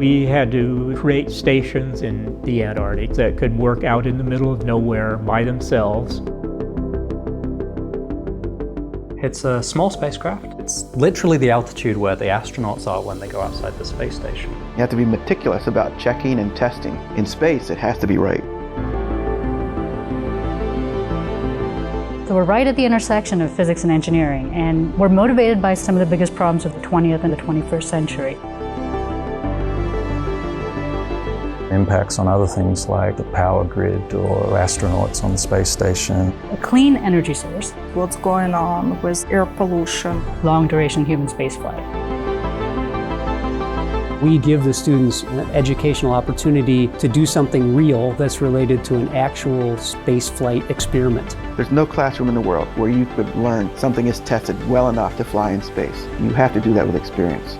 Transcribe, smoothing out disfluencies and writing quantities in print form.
We had to create stations in the Antarctic that could work out in the middle of nowhere by themselves. It's a small spacecraft. It's literally the altitude where the astronauts are when they go outside the space station. You have to be meticulous about checking and testing. In space, it has to be right. So we're right at the intersection of physics and engineering, and we're motivated by some of the biggest problems of the 20th and the 21st century. Impacts on other things like the power grid or astronauts on the space station. A clean energy source. What's going on with air pollution. Long-duration human spaceflight. We give the students an educational opportunity to do something real that's related to an actual spaceflight experiment. There's no classroom in the world where you could learn something is tested well enough to fly in space. You have to do that with experience.